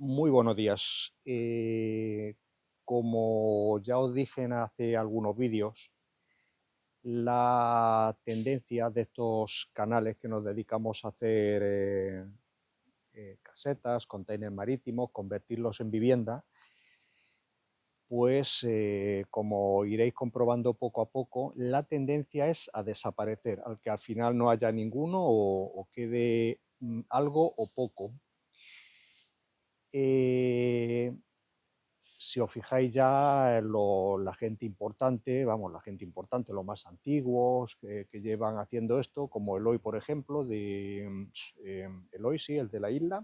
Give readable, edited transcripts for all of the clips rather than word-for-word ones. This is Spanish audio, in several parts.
Muy buenos días. Como ya os dije en hace algunos vídeos, la tendencia de estos canales que nos dedicamos a hacer casetas, containers marítimos, convertirlos en vivienda, pues como iréis comprobando poco a poco, la tendencia es a desaparecer, al que al final no haya ninguno o quede algo o poco. Eh, Si os fijáis ya, la gente importante, vamos, la gente importante, los más antiguos que llevan haciendo esto, como Eloy, por ejemplo, Eloy, sí, el de la isla,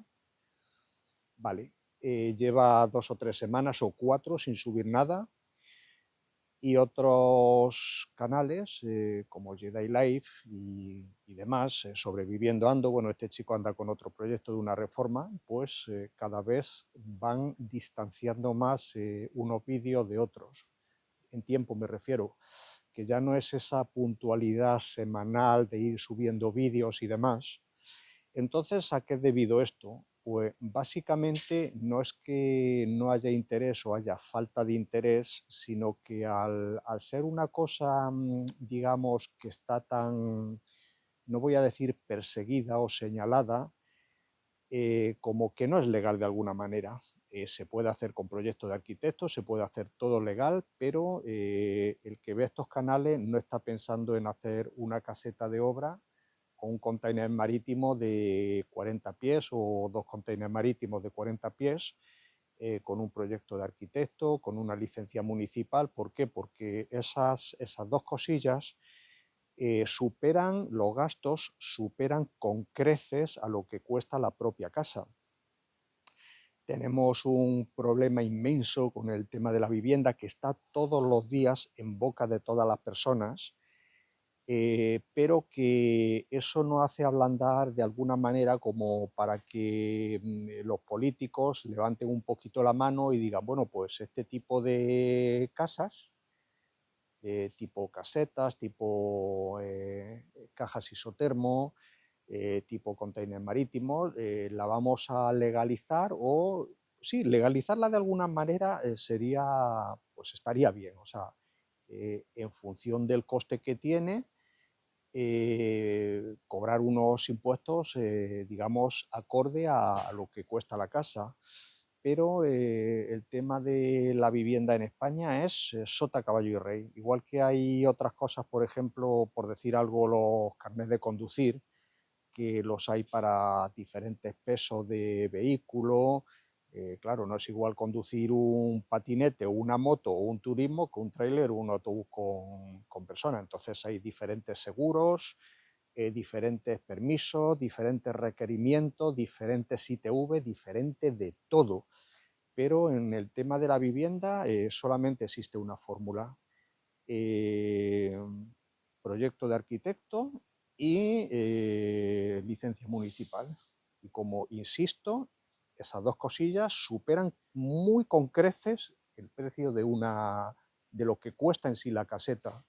vale, lleva 2 o 3 semanas o 4 sin subir nada, y otros canales como Jedi Life y demás, Sobreviviendo Ando, bueno, este chico anda con otro proyecto de una reforma, pues cada vez van distanciando más unos vídeos de otros, en tiempo me refiero, que ya no es esa puntualidad semanal de ir subiendo vídeos y demás. Entonces, ¿a qué es debido esto? Pues básicamente no es que no haya interés o haya falta de interés, sino que al ser una cosa, digamos, que está tan, no voy a decir perseguida o señalada, como que no es legal de alguna manera. Se puede hacer con proyectos de arquitectos, se puede hacer todo legal, pero el que ve estos canales no está pensando en hacer una caseta de obra con un container marítimo de 40 pies o 2 containers marítimos de 40 pies, con un proyecto de arquitecto, con una licencia municipal. ¿Por qué? Porque esas dos cosillas superan los gastos, superan con creces a lo que cuesta la propia casa. Tenemos un problema inmenso con el tema de la vivienda que está todos los días en boca de todas las personas, pero que eso no hace ablandar de alguna manera como para que los políticos levanten un poquito la mano y digan, bueno, pues este tipo de casas, tipo casetas, tipo cajas isotermo, tipo container marítimo, la vamos a legalizar o, sí, legalizarla de alguna manera sería, pues estaría bien, o sea, en función del coste que tiene, cobrar unos impuestos, digamos, acorde a lo que cuesta la casa. Pero el tema de la vivienda en España es sota, caballo y rey. Igual que hay otras cosas, por ejemplo, por decir algo, los carnets de conducir, que los hay para diferentes pesos de vehículo. Claro, no es igual conducir un patinete o una moto o un turismo que un tráiler o un autobús con personas. Entonces hay diferentes seguros, diferentes permisos, diferentes requerimientos, diferentes ITV, diferentes de todo. Pero en el tema de la vivienda solamente existe una fórmula. Eh, Proyecto de arquitecto y licencia municipal. Y como insisto, esas dos cosillas superan muy con creces el precio de lo que cuesta en sí la caseta.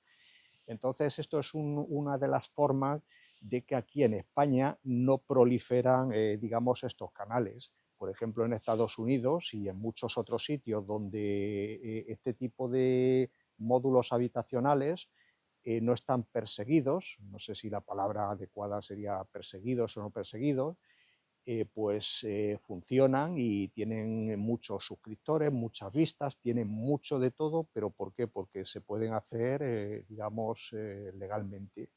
Entonces, esto es una de las formas de que aquí en España no proliferan, digamos, estos canales. Por ejemplo, en Estados Unidos y en muchos otros sitios donde este tipo de módulos habitacionales no están perseguidos, no sé si la palabra adecuada sería perseguidos o no perseguidos, pues funcionan y tienen muchos suscriptores, muchas vistas, tienen mucho de todo, pero ¿por qué? Porque se pueden hacer, digamos, legalmente.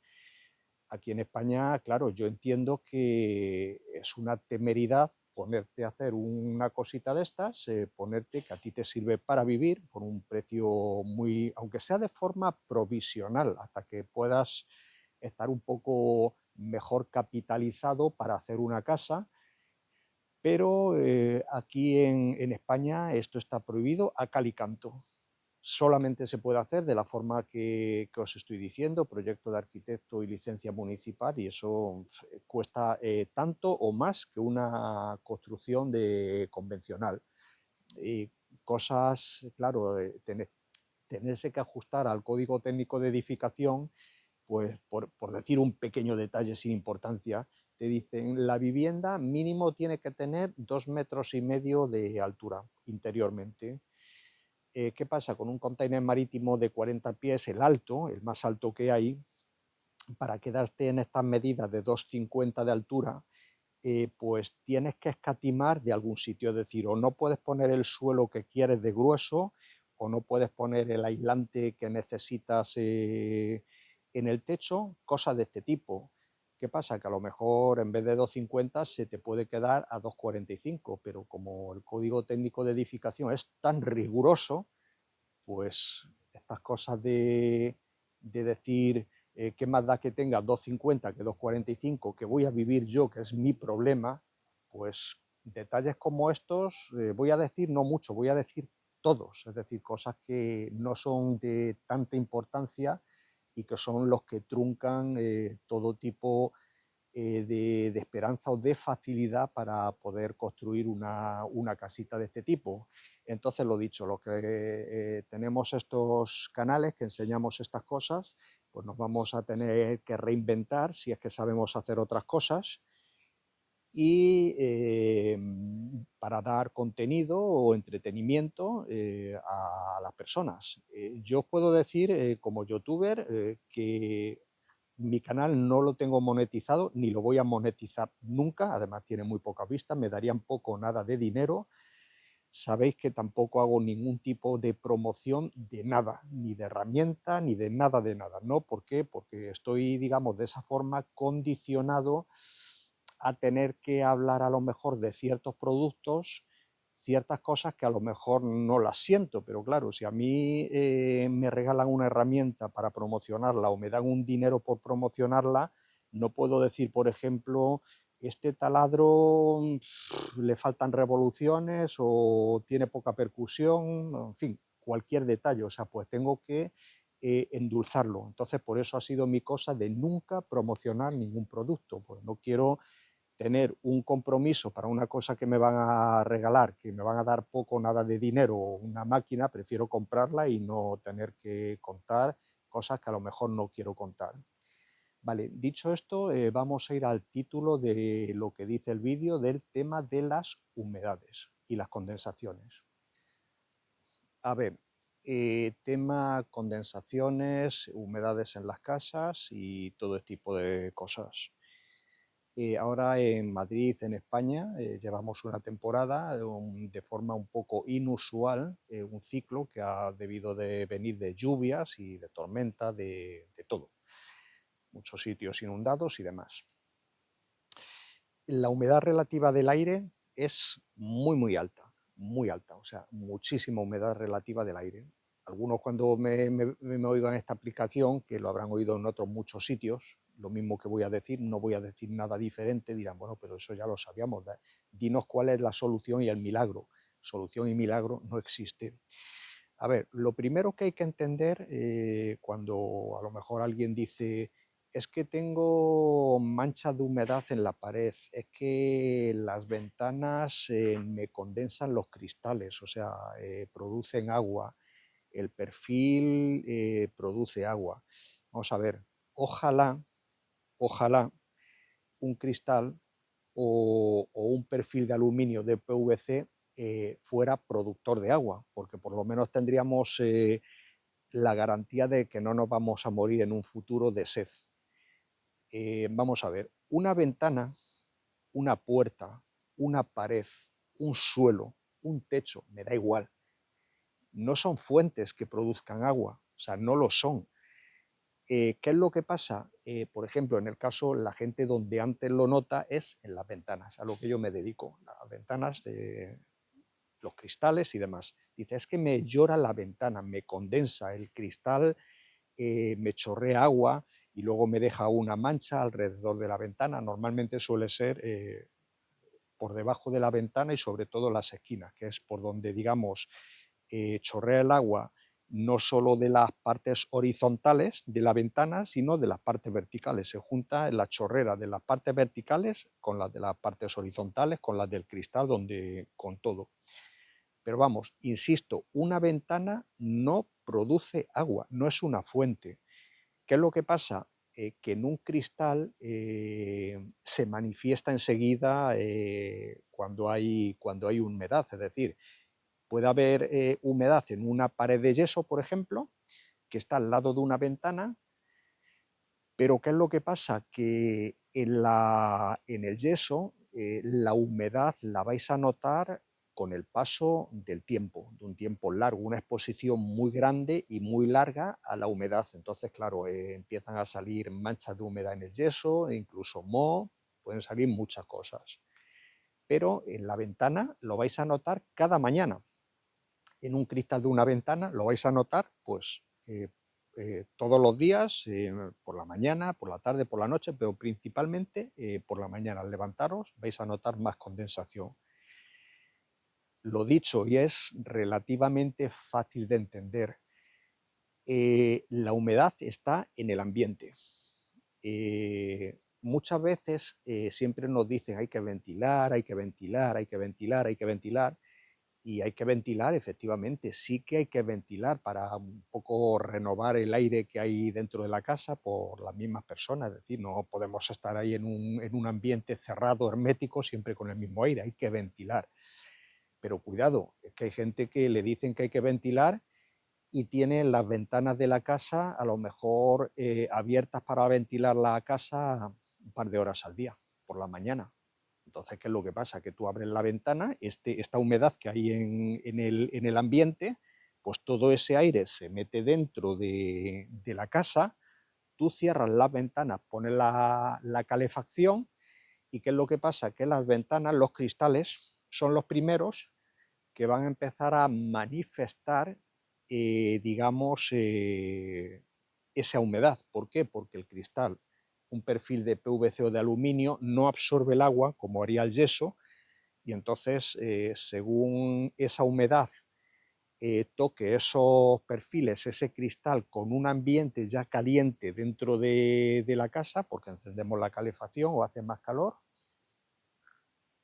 Aquí en España, claro, yo entiendo que es una temeridad ponerte a hacer una cosita de estas, ponerte que a ti te sirve para vivir por un precio muy, aunque sea de forma provisional, hasta que puedas estar un poco mejor capitalizado para hacer una casa, pero aquí en España esto está prohibido a cal y canto. Solamente se puede hacer de la forma que os estoy diciendo, proyecto de arquitecto y licencia municipal, y eso cuesta tanto o más que una construcción convencional. Y cosas, claro, tenerse que ajustar al código técnico de edificación, pues por decir un pequeño detalle sin importancia, te dicen la vivienda mínimo tiene que tener 2,5 metros de altura interiormente. ¿Qué pasa? Con un container marítimo de 40 pies, el alto, el más alto que hay, para quedarte en estas medidas de 2,50 de altura, pues tienes que escatimar de algún sitio, es decir, o no puedes poner el suelo que quieres de grueso, o no puedes poner el aislante que necesitas en el techo, cosas de este tipo. ¿Qué pasa? Que a lo mejor en vez de 2,50 se te puede quedar a 2,45, pero como el código técnico de edificación es tan riguroso, pues estas cosas de decir qué más da que tenga 2,50 que 2,45, que voy a vivir yo, que es mi problema, pues detalles como estos, voy a decir no mucho, voy a decir todos, es decir, cosas que no son de tanta importancia y que son los que truncan todo tipo de esperanza o de facilidad para poder construir una casita de este tipo. Entonces, lo dicho, lo que tenemos estos canales que enseñamos estas cosas, pues nos vamos a tener que reinventar si es que sabemos hacer otras cosas y para dar contenido o entretenimiento a las personas. Yo puedo decir como youtuber que mi canal no lo tengo monetizado ni lo voy a monetizar nunca, además tiene muy pocas vistas, me darían poco o nada de dinero. Sabéis que tampoco hago ningún tipo de promoción de nada, ni de herramienta, ni de nada, ¿no? ¿Por qué? Porque estoy, digamos, de esa forma condicionado a tener que hablar a lo mejor de ciertos productos, ciertas cosas que a lo mejor no las siento, pero claro, si a mí me regalan una herramienta para promocionarla o me dan un dinero por promocionarla, no puedo decir, por ejemplo, este taladro le faltan revoluciones o tiene poca percusión, en fin, cualquier detalle, o sea, pues tengo que endulzarlo. Entonces, por eso ha sido mi cosa de nunca promocionar ningún producto, pues no quiero tener un compromiso para una cosa que me van a regalar, que me van a dar poco o nada de dinero o una máquina, prefiero comprarla y no tener que contar cosas que a lo mejor no quiero contar. Vale, dicho esto, vamos a ir al título de lo que dice el vídeo del tema de las humedades y las condensaciones. A ver, tema condensaciones, humedades en las casas y todo este tipo de cosas. Ahora en Madrid, en España, llevamos una temporada de forma un poco inusual, un ciclo que ha debido de venir de lluvias y de tormenta, de todo. Muchos sitios inundados y demás. La humedad relativa del aire es muy alta, o sea, muchísima humedad relativa del aire. Algunos cuando me oigan esta aplicación, que lo habrán oído en otros muchos sitios, lo mismo que voy a decir, no voy a decir nada diferente, dirán, bueno, pero eso ya lo sabíamos, dinos cuál es la solución y el milagro. Solución y milagro no existe. A ver, lo primero que hay que entender cuando a lo mejor alguien dice, es que tengo manchas de humedad en la pared, es que las ventanas me condensan los cristales, o sea, producen agua, el perfil produce agua. Vamos a ver, ojalá un cristal o un perfil de aluminio de PVC fuera productor de agua, porque por lo menos tendríamos la garantía de que no nos vamos a morir en un futuro de sed. Vamos a ver, una ventana, una puerta, una pared, un suelo, un techo, me da igual. No son fuentes que produzcan agua, o sea, no lo son. ¿Qué es lo que pasa? Por ejemplo, en el caso, la gente donde antes lo nota es en las ventanas, a lo que yo me dedico, las ventanas, los cristales y demás. Dice, es que me llora la ventana, me condensa el cristal, me chorrea agua y luego me deja una mancha alrededor de la ventana. Normalmente suele ser por debajo de la ventana y sobre todo las esquinas, que es por donde, digamos, chorrea el agua no solo de las partes horizontales de la ventana, sino de las partes verticales. Se junta la chorrera de las partes verticales con las de las partes horizontales, con las del cristal, con todo. Pero vamos, insisto, una ventana no produce agua, no es una fuente. ¿Qué es lo que pasa? que en un cristal se manifiesta enseguida cuando hay humedad, es decir, puede haber humedad en una pared de yeso, por ejemplo, que está al lado de una ventana, pero ¿qué es lo que pasa? Que en el yeso la humedad la vais a notar con el paso del tiempo, de un tiempo largo, una exposición muy grande y muy larga a la humedad. Entonces, claro, empiezan a salir manchas de humedad en el yeso, e incluso moho, pueden salir muchas cosas. Pero en la ventana lo vais a notar cada mañana. En un cristal de una ventana lo vais a notar, pues, todos los días, por la mañana, por la tarde, por la noche, pero principalmente por la mañana. Al levantaros vais a notar más condensación. Lo dicho, y es relativamente fácil de entender, la humedad está en el ambiente. Muchas veces siempre nos dicen hay que ventilar, hay que ventilar, hay que ventilar, hay que ventilar, y hay que ventilar, efectivamente, sí que hay que ventilar para un poco renovar el aire que hay dentro de la casa por las mismas personas, es decir, no podemos estar ahí en un ambiente cerrado, hermético, siempre con el mismo aire, hay que ventilar. Pero cuidado, es que hay gente que le dicen que hay que ventilar y tiene las ventanas de la casa a lo mejor abiertas para ventilar la casa un par de horas al día, por la mañana. Entonces, ¿qué es lo que pasa? Que tú abres la ventana, esta humedad que hay en el ambiente, pues todo ese aire se mete dentro de la casa, tú cierras las ventanas, pones la calefacción, y ¿qué es lo que pasa? Que las ventanas, los cristales, son los primeros que van a empezar a manifestar, digamos, esa humedad. ¿Por qué? Porque el cristal, un perfil de PVC o de aluminio, no absorbe el agua como haría el yeso, y entonces, según esa humedad toque esos perfiles, ese cristal con un ambiente ya caliente dentro de la casa, porque encendemos la calefacción o hace más calor,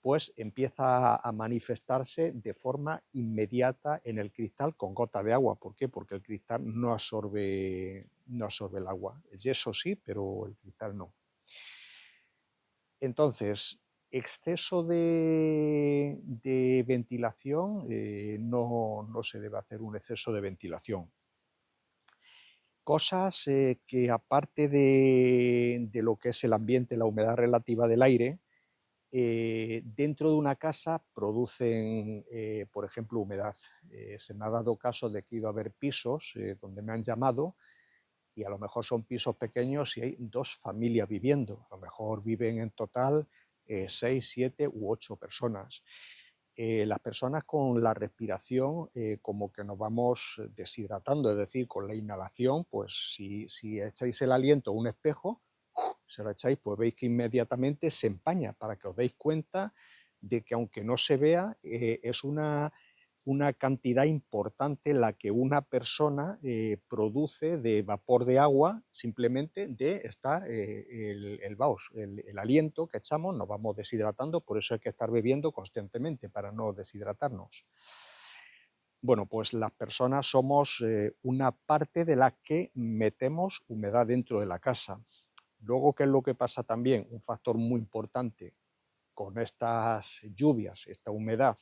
pues empieza a manifestarse de forma inmediata en el cristal con gota de agua. ¿Por qué? Porque el cristal no absorbe el agua. El yeso sí, pero el cristal no. Entonces, exceso de ventilación, no se debe hacer un exceso de ventilación. Cosas que aparte de lo que es el ambiente, la humedad relativa del aire, dentro de una casa producen, por ejemplo, humedad. Se me ha dado caso de que he ido a ver pisos donde me han llamado y a lo mejor son pisos pequeños y hay 2 familias viviendo. A lo mejor viven en total 6, 7 u 8 personas. Las personas con la respiración como que nos vamos deshidratando, es decir, con la inhalación, pues si echáis el aliento a un espejo, se lo echáis, pues veis que inmediatamente se empaña, para que os deis cuenta de que aunque no se vea, es una cantidad importante la que una persona produce de vapor de agua simplemente de estar el aliento que echamos, nos vamos deshidratando, por eso hay que estar bebiendo constantemente para no deshidratarnos. Bueno, pues las personas somos una parte de la que metemos humedad dentro de la casa. Luego, ¿qué es lo que pasa también? Un factor muy importante con estas lluvias, esta humedad.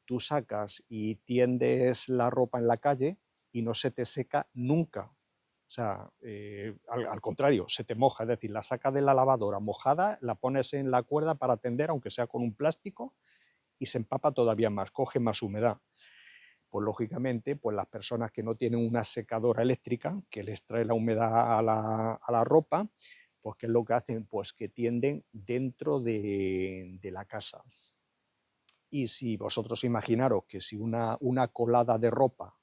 Tú sacas y tiendes la ropa en la calle y no se te seca nunca. O sea, al contrario, se te moja, es decir, la sacas de la lavadora mojada, la pones en la cuerda para tender, aunque sea con un plástico, y se empapa todavía más, coge más humedad. Pues lógicamente, pues las personas que no tienen una secadora eléctrica que les trae la humedad a la ropa, pues ¿qué es lo que hacen? Pues que tienden dentro de la casa. Y si vosotros imaginaros que si una colada de ropa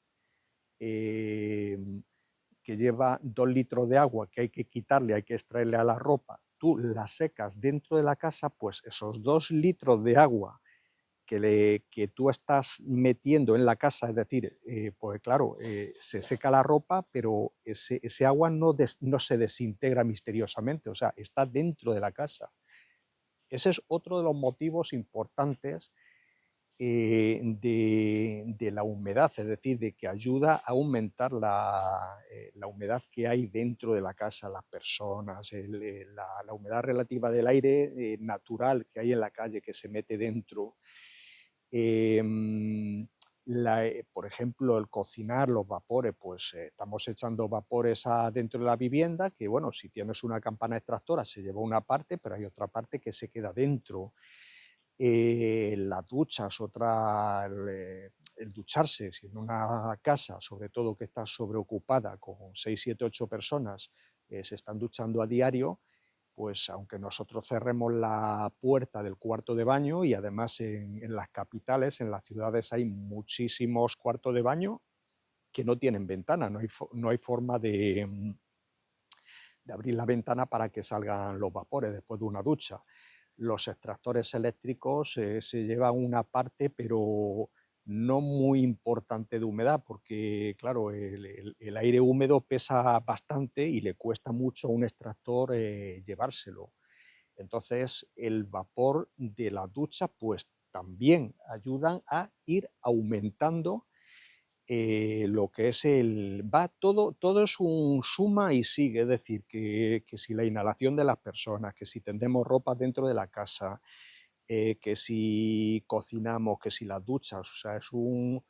que lleva 2 litros de agua que hay que quitarle, hay que extraerle a la ropa, tú la secas dentro de la casa, pues esos 2 litros de agua que tú estás metiendo en la casa, es decir, pues claro, se seca la ropa, pero ese agua no se desintegra misteriosamente, o sea, está dentro de la casa. Ese es otro de los motivos importantes de la humedad, es decir, de que ayuda a aumentar la humedad que hay dentro de la casa, las personas, la humedad relativa del aire natural que hay en la calle que se mete dentro. Por ejemplo, el cocinar, los vapores, pues estamos echando vapores dentro de la vivienda, que bueno, si tienes una campana extractora se lleva una parte, pero hay otra parte que se queda dentro. Las duchas, el ducharse, si en una casa, sobre todo que está sobreocupada con 6, 7, 8 personas, se están duchando a diario, pues aunque nosotros cerremos la puerta del cuarto de baño y además en las capitales, en las ciudades hay muchísimos cuartos de baño que no tienen ventana, no hay forma de abrir la ventana para que salgan los vapores después de una ducha. Los extractores eléctricos se llevan una parte, pero no muy importante de humedad, porque claro, el aire húmedo pesa bastante y le cuesta mucho a un extractor llevárselo. Entonces, el vapor de la ducha, pues también ayudan a ir aumentando lo que es todo es un suma y sigue, es decir, que si la inhalación de las personas, que si tendemos ropa dentro de la casa, que si cocinamos, que si las duchas, o sea, es un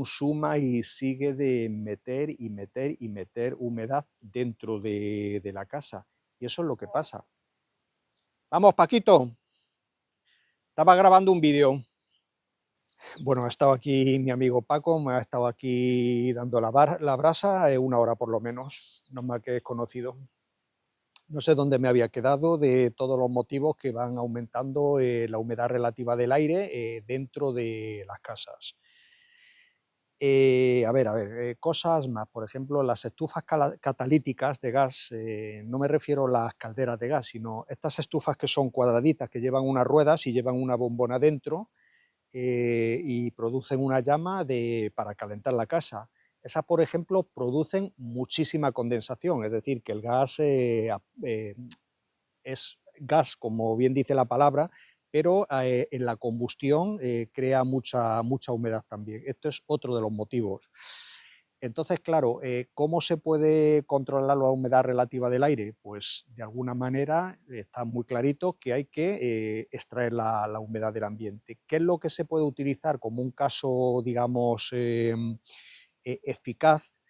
suma y sigue de meter y meter y meter humedad dentro de la casa. Y eso es lo que pasa. Vamos, Paquito, estaba grabando un vídeo. Bueno, ha estado aquí mi amigo Paco, me ha estado aquí dando la brasa, una hora por lo menos, no mal que es conocido. No sé dónde me había quedado de todos los motivos que van aumentando la humedad relativa del aire dentro de las casas. Cosas más, por ejemplo, las estufas catalíticas de gas, no me refiero a las calderas de gas, sino estas estufas que son cuadraditas, que llevan unas ruedas y llevan una bombona dentro, y producen una llama para calentar la casa. Esas, por ejemplo, producen muchísima condensación, es decir, que el gas es gas, como bien dice la palabra, pero en la combustión crea mucha humedad también. Esto es otro de los motivos. Entonces, claro, ¿cómo se puede controlar la humedad relativa del aire? Pues de alguna manera está muy clarito que hay que extraer la humedad del ambiente. ¿Qué es lo que se puede utilizar como un caso, digamos, eficaz?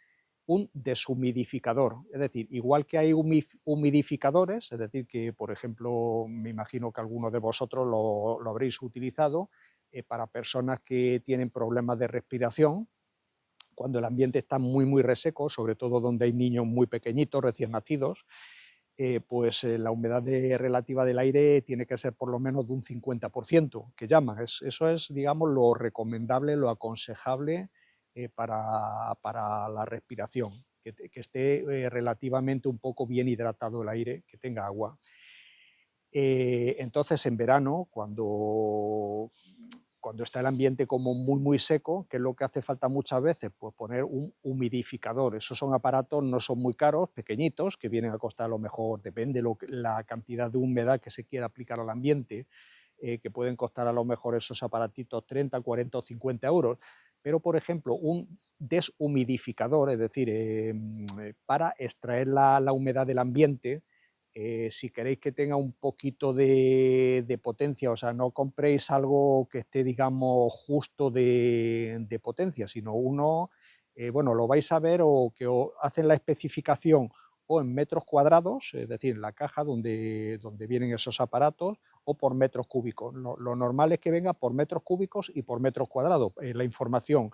Un deshumidificador, es decir, igual que hay humidificadores, es decir, que por ejemplo, me imagino que algunos de vosotros lo habréis utilizado para personas que tienen problemas de respiración, cuando el ambiente está muy reseco, sobre todo donde hay niños muy pequeñitos, recién nacidos, la humedad relativa del aire tiene que ser por lo menos de un 50%, que llaman. Eso es, digamos, lo recomendable, lo aconsejable para la respiración, que esté relativamente un poco bien hidratado el aire, que tenga agua. Entonces, en verano, cuando está el ambiente como muy seco, ¿qué es lo que hace falta muchas veces? Pues poner un humidificador. Esos son aparatos, no son muy caros, pequeñitos, que vienen a costar a lo mejor, depende la cantidad de humedad que se quiera aplicar al ambiente, que pueden costar a lo mejor esos aparatitos 30, 40 o 50 euros. Pero, por ejemplo, un deshumidificador, es decir, para extraer la humedad del ambiente, si queréis que tenga un poquito de potencia, o sea, no compréis algo que esté, digamos, justo de potencia, sino uno, bueno, lo vais a ver o que hacen la especificación o en metros cuadrados, es decir, en la caja donde vienen esos aparatos, o por metros cúbicos. Lo normal es que venga por metros cúbicos y por metros cuadrados, la información.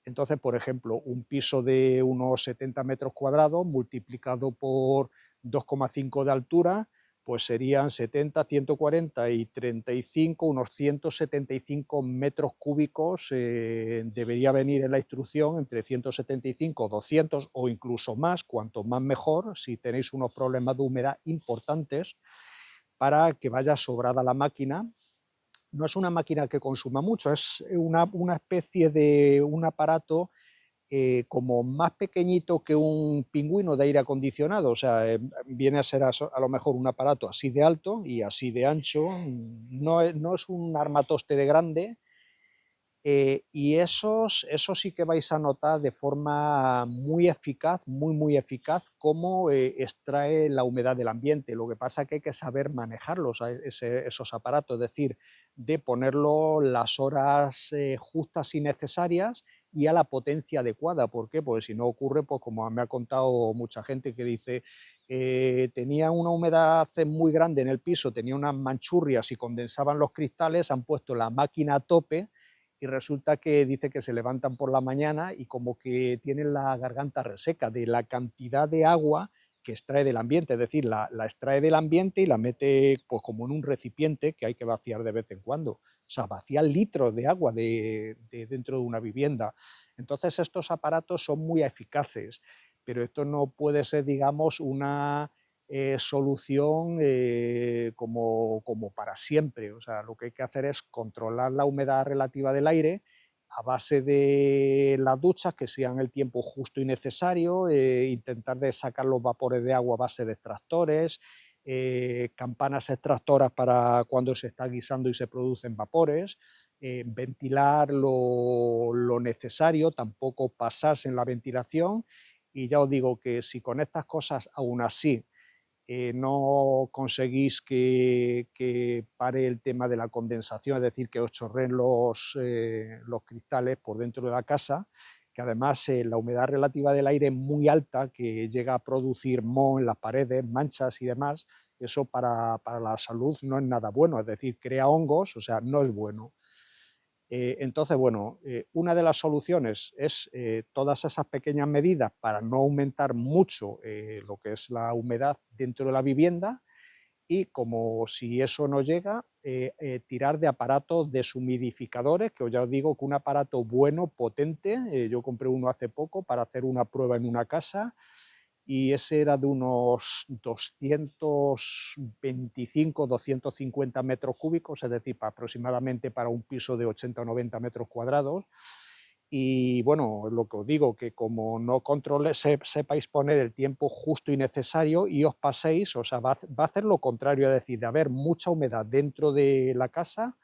Entonces, por ejemplo, un piso de unos 70 metros cuadrados multiplicado por 2,5 de altura, pues serían 70, 140 y 35, unos 175 metros cúbicos. Debería venir en la instrucción entre 175, 200 o incluso más, cuanto más mejor, si tenéis unos problemas de humedad importantes, para que vaya sobrada la máquina. No es una máquina que consuma mucho, es una especie de un aparato como más pequeñito que un pingüino de aire acondicionado, o sea, viene a ser a lo mejor un aparato así de alto y así de ancho, no es un armatoste de grande, Y eso sí que vais a notar de forma muy eficaz, muy eficaz, cómo extrae la humedad del ambiente. Lo que pasa es que hay que saber manejarlos, esos aparatos, es decir, de ponerlo las horas justas y necesarias y a la potencia adecuada. ¿Por qué? Pues si no ocurre, pues como me ha contado mucha gente que dice, tenía una humedad muy grande en el piso, tenía unas manchurrias y condensaban los cristales, han puesto la máquina a tope y resulta que dice que se levantan por la mañana y como que tienen la garganta reseca de la cantidad de agua que extrae del ambiente, es decir, la extrae del ambiente y la mete pues como en un recipiente que hay que vaciar de vez en cuando. O sea, vaciar litros de agua de dentro de una vivienda. Entonces estos aparatos son muy eficaces, pero esto no puede ser, digamos, una solución como para siempre. O sea, lo que hay que hacer es controlar la humedad relativa del aire a base de las duchas, que sean el tiempo justo y necesario, intentar de sacar los vapores de agua a base de extractores, campanas extractoras para cuando se está guisando y se producen vapores, ventilar lo necesario, tampoco pasarse en la ventilación, y ya os digo que si con estas cosas aún así no conseguís que pare el tema de la condensación, es decir, que os chorreen los cristales por dentro de la casa, que además la humedad relativa del aire es muy alta, que llega a producir moho en las paredes, manchas y demás, eso para la salud no es nada bueno, es decir, crea hongos, o sea, no es bueno. Entonces, bueno, una de las soluciones es todas esas pequeñas medidas para no aumentar mucho lo que es la humedad dentro de la vivienda, y como si eso no llega, tirar de aparatos deshumidificadores, que ya os digo que un aparato bueno, potente, yo compré uno hace poco para hacer una prueba en una casa, y ese era de unos 225, 250 metros cúbicos, es decir, aproximadamente para un piso de 80 o 90 metros cuadrados. Y bueno, lo que os digo, que como no sepáis poner el tiempo justo y necesario y os paséis, o sea, va a hacer lo contrario, es decir, de haber mucha humedad dentro de la casa,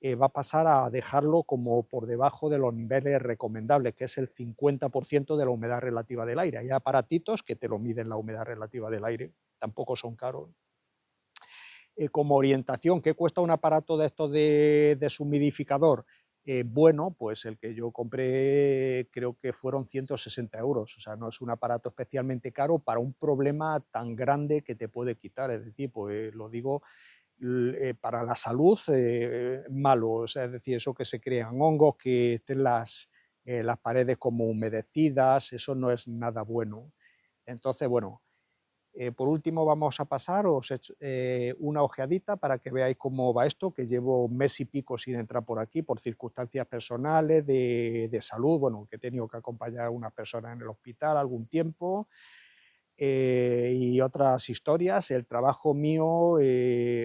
va a pasar a dejarlo como por debajo de los niveles recomendables, que es el 50% de la humedad relativa del aire. Hay aparatitos que te lo miden la humedad relativa del aire, tampoco son caros. Como orientación, ¿qué cuesta un aparato de estos de deshumidificador? Bueno, pues el que yo compré creo que fueron 160 euros, o sea, no es un aparato especialmente caro para un problema tan grande que te puede quitar, es decir, pues lo digo, para la salud malo, o sea, es decir, eso que se crean hongos, que estén las paredes como humedecidas, eso no es nada bueno. Entonces, bueno, por último vamos a pasar, os he hecho una ojeadita para que veáis cómo va esto, que llevo mes y pico sin entrar por aquí, por circunstancias personales, de salud, bueno, que he tenido que acompañar a una persona en el hospital algún tiempo, y otras historias. El trabajo mío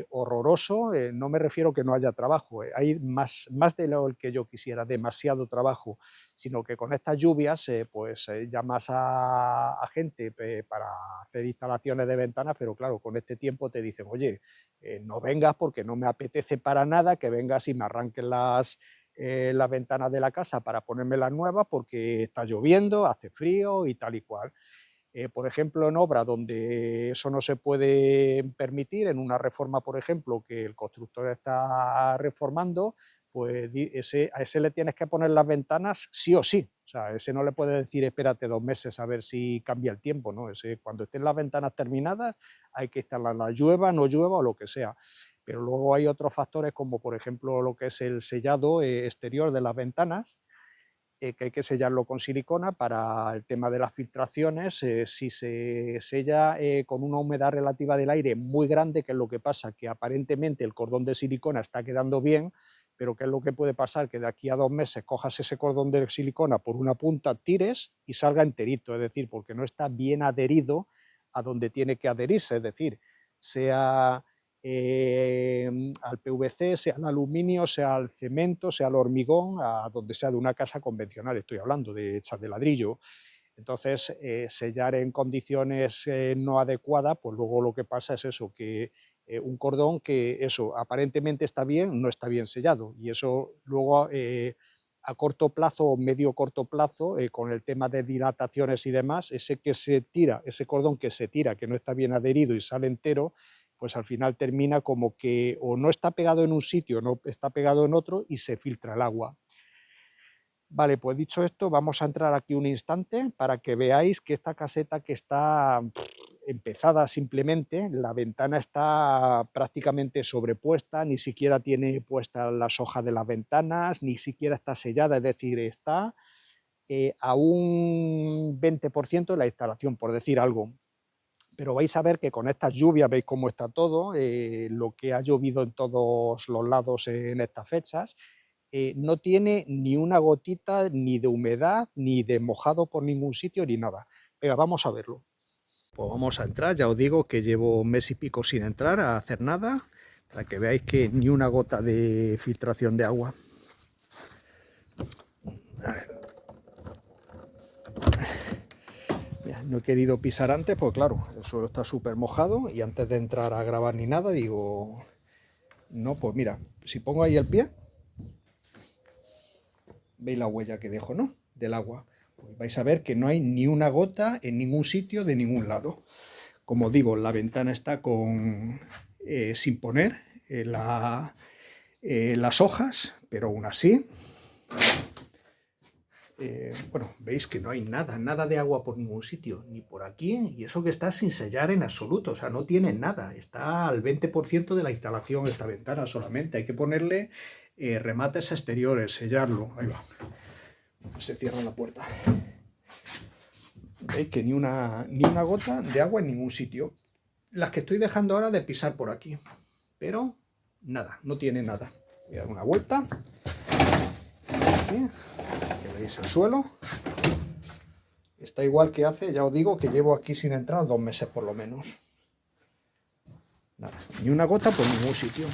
horroroso, no me refiero que no haya trabajo, hay más de lo que yo quisiera, demasiado trabajo, sino que con estas lluvias pues llamas a gente para hacer instalaciones de ventanas, pero claro, con este tiempo te dicen, oye, no vengas porque no me apetece para nada que vengas y me arranques las ventanas de la casa para ponerme las nuevas porque está lloviendo, hace frío y tal y cual. Por ejemplo, en obra donde eso no se puede permitir, en una reforma, por ejemplo, que el constructor está reformando, pues a ese le tienes que poner las ventanas sí o sí. O sea, ese no le puede decir espérate 2 meses a ver si cambia el tiempo, ¿no? Ese, cuando estén las ventanas terminadas hay que instalarlas, llueva, no llueva o lo que sea. Pero luego hay otros factores como por ejemplo lo que es el sellado exterior de las ventanas, que hay que sellarlo con silicona para el tema de las filtraciones. Si se sella con una humedad relativa del aire muy grande, que es lo que pasa, que aparentemente el cordón de silicona está quedando bien, pero ¿qué es lo que puede pasar? Que de aquí a 2 meses cojas ese cordón de silicona por una punta, tires y salga enterito, es decir, porque no está bien adherido a donde tiene que adherirse, es decir, sea al PVC, sea al aluminio, sea al cemento, sea al hormigón, a donde sea de una casa convencional, estoy hablando, de hechas de ladrillo. Entonces, sellar en condiciones no adecuadas, pues luego lo que pasa es eso, que un cordón que eso aparentemente está bien, no está bien sellado, y eso luego a corto plazo o medio corto plazo, con el tema de dilataciones y demás, ese que se tira, ese cordón que se tira, que no está bien adherido y sale entero, pues al final termina como que o no está pegado en un sitio, no está pegado en otro y se filtra el agua. Vale, pues dicho esto, vamos a entrar aquí un instante para que veáis que esta caseta que está empezada simplemente, la ventana está prácticamente sobrepuesta, ni siquiera tiene puestas las hojas de las ventanas, ni siquiera está sellada, es decir, está a un 20% de la instalación, por decir algo. Pero vais a ver que con estas lluvias, veis cómo está todo, lo que ha llovido en todos los lados en estas fechas, no tiene ni una gotita ni de humedad, ni de mojado por ningún sitio, ni nada. Venga, vamos a verlo. Pues vamos a entrar, ya os digo que llevo un mes y pico sin entrar a hacer nada, para que veáis que ni una gota de filtración de agua. A ver. No he querido pisar antes, pues claro, el suelo está súper mojado y antes de entrar a grabar ni nada, digo, no, pues mira, si pongo ahí el pie, veis la huella que dejo, ¿no? Del agua. Pues vais a ver que no hay ni una gota en ningún sitio de ningún lado. Como digo, la ventana está sin poner las hojas, pero aún así, bueno, veis que no hay nada de agua por ningún sitio, ni por aquí, y eso que está sin sellar en absoluto, o sea, no tiene nada, está al 20% de la instalación esta ventana solamente, hay que ponerle remates exteriores, sellarlo, ahí va, se cierra la puerta. Veis que ni una gota de agua en ningún sitio. Las que estoy dejando ahora de pisar por aquí, pero nada, no tiene nada. Voy a dar una vuelta. Aquí, que veis el suelo. Está igual que hace, ya os digo, que llevo aquí sin entrar 2 meses por lo menos. Nada, ni una gota por ningún sitio.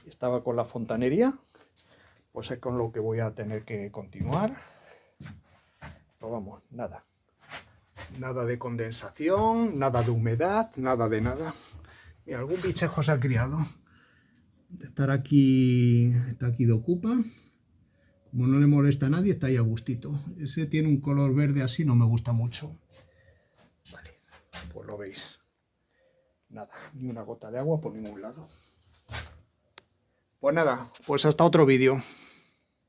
Estaba con la fontanería, pues es con lo que voy a tener que continuar. Pero vamos, nada. Nada de condensación, nada de humedad, nada de nada. Mira, algún bichejo se ha criado. De estar aquí, está aquí de ocupa. Como no le molesta a nadie, está ahí a gustito. Ese tiene un color verde así, no me gusta mucho. Vale, pues lo veis. Nada, ni una gota de agua por ningún lado. Pues nada, pues hasta otro vídeo.